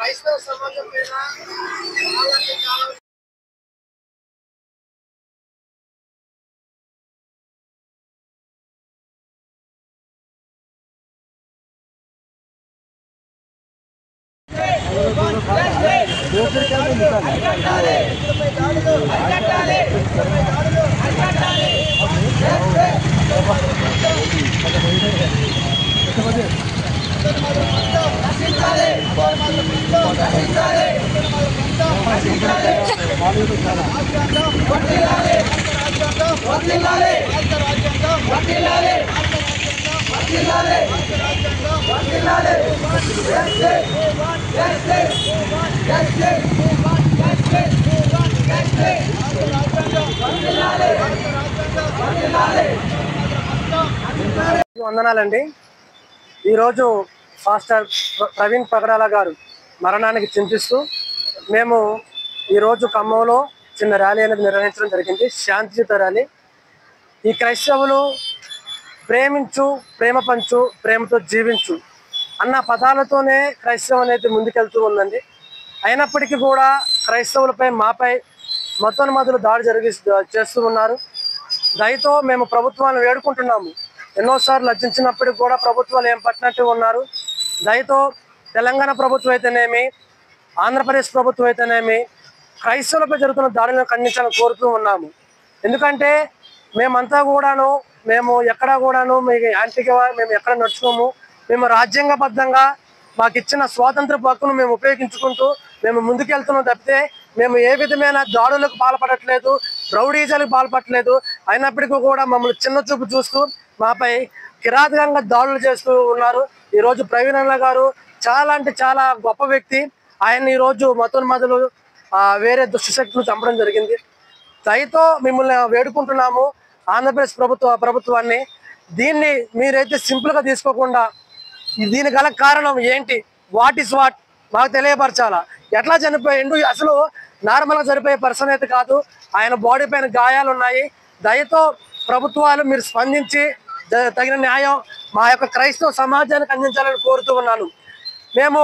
క్రైస్తవ సమాజం మీద చాలా వందనాలండి. ఈరోజు పాస్టర్ ప్రవీణ్ పగడాల గారు మరణానికి చింతిస్తూ మేము ఈరోజు ఖమ్మంలో చిన్న ర్యాలీ అనేది నిర్వహించడం జరిగింది. శాంతియుత ర్యాలీ. ఈ క్రైస్తవులు ప్రేమించు, ప్రేమ పంచు, ప్రేమతో జీవించు అన్న పదాలతోనే క్రైస్తవం అనేది ముందుకెళ్తూ ఉందండి. అయినప్పటికీ కూడా క్రైస్తవులపై మాపై మతోన్మాదులు దాడి చేస్తూ ఉన్నారు. దయతో మేము ప్రభుత్వాన్ని వేడుకుంటున్నాము. ఎన్నోసార్లు లజ్జించినప్పటికీ కూడా ప్రభుత్వాలు ఏం పట్టినట్టు ఉన్నారు. దయతో తెలంగాణ ప్రభుత్వం అయితేనేమి, ఆంధ్రప్రదేశ్ ప్రభుత్వం అయితేనేమి క్రైస్తవులపై జరుగుతున్న దాడులను ఖండించాలని కోరుతూ ఉన్నాము. ఎందుకంటే మేమంతా కూడాను మేము ఎక్కడా కూడాను మీకు యాంటీగా మేము ఎక్కడ నడుచుకోము. మేము రాజ్యాంగబద్ధంగా మాకు ఇచ్చిన స్వాతంత్ర హక్కును మేము ఉపయోగించుకుంటూ మేము ముందుకెళ్తున్నాం తప్పితే మేము ఏ విధమైన దాడులకు పాల్పడట్లేదు, రౌడీజాలకు పాల్పడట్లేదు. అయినప్పటికీ కూడా మమ్మల్ని చిన్న చూపు చూస్తూ మాపై కిరాతకంగా దాడులు చేస్తూ ఉన్నారు. ఈరోజు ప్రవీణ్ అన్న గారు చాలా అంటే చాలా గొప్ప వ్యక్తి. ఆయన ఈరోజు మతోన్మాదులు వేరే దుష్టశక్తులు చంపడం జరిగింది. దయతో మిమ్మల్ని వేడుకుంటున్నాము ఆంధ్రప్రదేశ్ ప్రభుత్వాన్ని, దీన్ని మీరైతే సింపుల్గా తీసుకోకుండా దీని గల కారణం ఏంటి, వాట్ ఈస్ వాట్ మాకు తెలియపరచాలా. ఎట్లా చనిపోయిండు, అసలు నార్మల్గా చనిపోయే పర్సన్ అయితే కాదు. ఆయన బాడీ పైన గాయాలు ఉన్నాయి. దయతో ప్రభుత్వాలు మీరు స్పందించి తగిన న్యాయం మా యొక్క క్రైస్తవ సమాజానికి అందించాలని కోరుతూ ఉన్నాను. మేము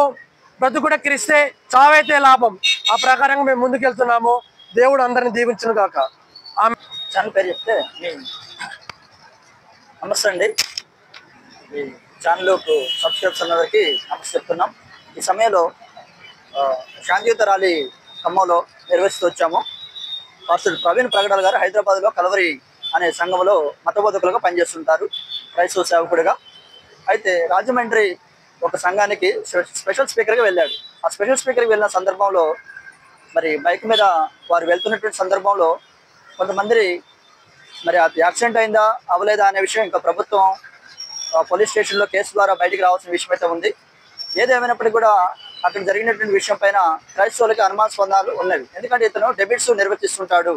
బ్రతుకుడ క్రిస్తే చావైతే లాభం, ఆ ప్రకారంగా మేము ముందుకెళ్తున్నాము. దేవుడు అందరిని దీవించును గాక. ఛానల్ పేరు చెప్తే నమస్తే అండి. ఈ ఛానల్కు సబ్స్క్రైబ్స్ అందరికి నమస్తే చెప్తున్నాం. ఈ సమయంలో శాంతియుత ర్యాలీ ఖమ్మంలో నిర్వహిస్తూ వచ్చాము. పాస్టర్ ప్రవీణ్ పగడాల గారు హైదరాబాద్లో కలవరి అనే సంఘంలో మతబోధకులుగా పనిచేస్తుంటారు, క్రైస్తవ సేవకుడిగా. అయితే రాజమండ్రి ఒక సంఘానికి స్పెషల్ స్పీకర్గా వెళ్ళాడు. ఆ స్పెషల్ స్పీకర్కి వెళ్ళిన సందర్భంలో మరి బైక్ మీద వారు వెళ్తున్నటువంటి సందర్భంలో కొంతమంది మరి అది యాక్సిడెంట్ అయిందా అవ్వలేదా అనే విషయం ఇంకా ప్రభుత్వం పోలీస్ స్టేషన్లో కేసు ద్వారా బయటికి రావాల్సిన విషయం అయితే ఉంది. ఏదేమైనప్పటికీ కూడా అక్కడ జరిగినటువంటి విషయం పైన క్రైస్తవులకి అనుమానాస్పదాలు ఉన్నవి. ఎందుకంటే ఇతను డెబిట్స్ నిర్వర్తిస్తుంటాడు.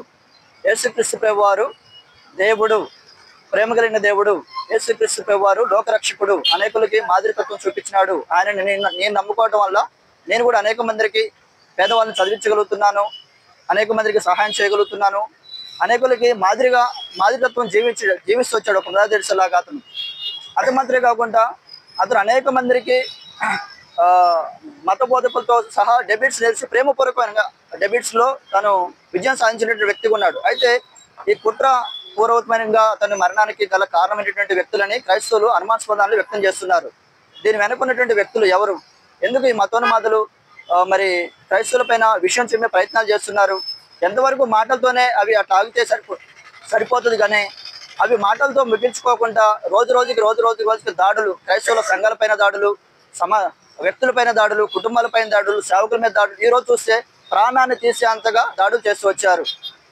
యేసుక్రీస్తు ప్రభు వారు దేవుడు, ప్రేమ కలిగిన దేవుడు. యేసుక్రీస్తు ప్రభు వారు లోకరక్షకుడు, అనేకులకి మాదిరికత్వం చూపించినాడు. ఆయనని నేను నమ్ముకోవడం వల్ల నేను కూడా అనేక మందికి పేదవాళ్ళని చదివించగలుగుతున్నాను, అనేక మందికి సహాయం చేయగలుగుతున్నాను, అనేకులకి మాదిరికత్వం జీవిస్తూ వచ్చాడు ఒక మృతదేశలాగా అతను. అది మాత్రమే కాకుండా అతను అనేక మందికి మత బోధకులతో సహా డెబిట్స్ నేర్చి ప్రేమపూర్వకంగా డెబిట్స్లో తను విజయం సాధించినటువంటి వ్యక్తిగా ఉన్నాడు. అయితే ఈ కుట్ర పూర్వకమైనగా తన మరణానికి గల కారణమైనటువంటి వ్యక్తులని క్రైస్తవులు అనుమానాస్పదాలు వ్యక్తం చేస్తున్నారు. దీని వెనుకున్నటువంటి వ్యక్తులు ఎవరు, ఎందుకు ఈ మతోన్మాదులు మరి క్రైస్తవుల పైన విషయం చెప్పే ప్రయత్నాలు చేస్తున్నారు? ఎంతవరకు మాటలతోనే అవి అట్లా ఆగితే సరిపోతుంది, కానీ అవి మాటలతో ముగించుకోకుండా రోజు రోజుకి దాడులు, క్రైస్తవుల సంఘాలపైన దాడులు, వ్యక్తులపైన దాడులు, కుటుంబాలపైన దాడులు, సేవకుల మీద దాడులు, ఈరోజు చూస్తే ప్రాణాన్ని తీసే అంతగా దాడులు చేస్తూ వచ్చారు.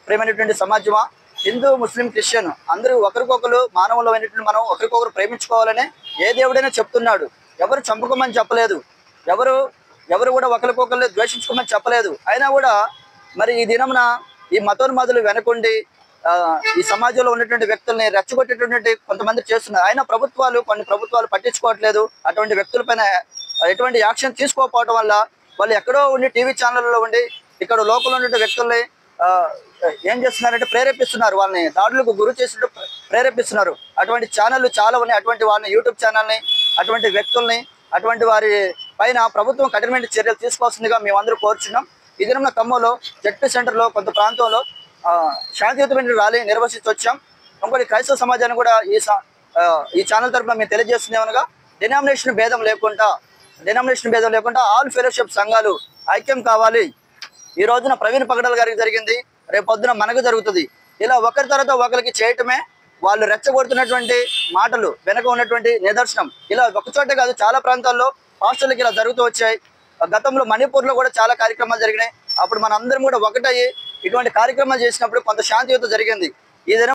ప్రేమైనటువంటి సమాజమా, హిందూ, ముస్లిం, క్రిస్టియన్ అందరూ ఒకరికొకరు మానవులు అయినటువంటి మనం ఒకరికొకరు ప్రేమించుకోవాలని ఏ దేవుడైనా చెప్తున్నాడు. ఎవరు చంపుకోమని చెప్పలేదు, ఎవరు కూడా ఒకరికొకరు ద్వేషించుకోమని చెప్పలేదు. అయినా కూడా మరి ఈ దినమున ఈ మతోన్మాదులు వెనకుండి ఈ సమాజంలో ఉన్నటువంటి వ్యక్తుల్ని రెచ్చగొట్టేటువంటి కొంతమంది చేస్తున్నారు. అయినా కొన్ని ప్రభుత్వాలు పట్టించుకోవట్లేదు. అటువంటి వ్యక్తులపైన ఎటువంటి యాక్షన్ తీసుకోకపోవడం వల్ల వాళ్ళు ఎక్కడో ఉండి టీవీ ఛానళ్ళలో ఉండి ఇక్కడ లోకల్ ఉన్నటువంటి వ్యక్తుల్ని ఏం చేస్తున్నారంటే ప్రేరేపిస్తున్నారు, వాళ్ళని దాడులకు గురి చేసినట్టు ప్రేరేపిస్తున్నారు. అటువంటి ఛానళ్ళు చాలా ఉన్నాయి. అటువంటి వాళ్ళని యూట్యూబ్ ఛానల్ని, అటువంటి వ్యక్తుల్ని, అటువంటి వారి పైన ప్రభుత్వం కఠినమైన చర్యలు తీసుకోవాల్సిందిగా మేమందరూ కోరుచున్నాం. ఈ దినం ఖమ్మంలో జెడ్పీ సెంటర్లో కొంత ప్రాంతంలో శాంతియుతమైన ర్యాలీ నిర్వహించి వచ్చాం. ఇంకోటి క్రైస్తవ సమాజాన్ని కూడా ఈ ఛానల్ తరఫున మేము తెలియజేస్తుంది ఏమనగా డినామినేషన్ భేదం లేకుండా ఆల్ ఫెలోషిప్ సంఘాలు ఐక్యం కావాలి. ఈ రోజున ప్రవీణ్ పగడాల గారికి జరిగింది, రేపు పొద్దున మనకు జరుగుతుంది. ఇలా ఒకరి తర్వాత ఒకరికి చేయటమే వాళ్ళు రెచ్చగొడుతున్నటువంటి మాటలు వెనక ఉన్నటువంటి నిదర్శనం. ఇలా ఒకచోటే కాదు, చాలా ప్రాంతాల్లో పాస్టర్లకు ఇలా జరుగుతూ వచ్చాయి. గతంలో మణిపూర్లో కూడా చాలా కార్యక్రమాలు జరిగినాయి. అప్పుడు మన అందరం కూడా ఒకటయ్యి ఇటువంటి కార్యక్రమాలు చేసినప్పుడు కొంత శాంతియుత జరిగింది. ఈ దినం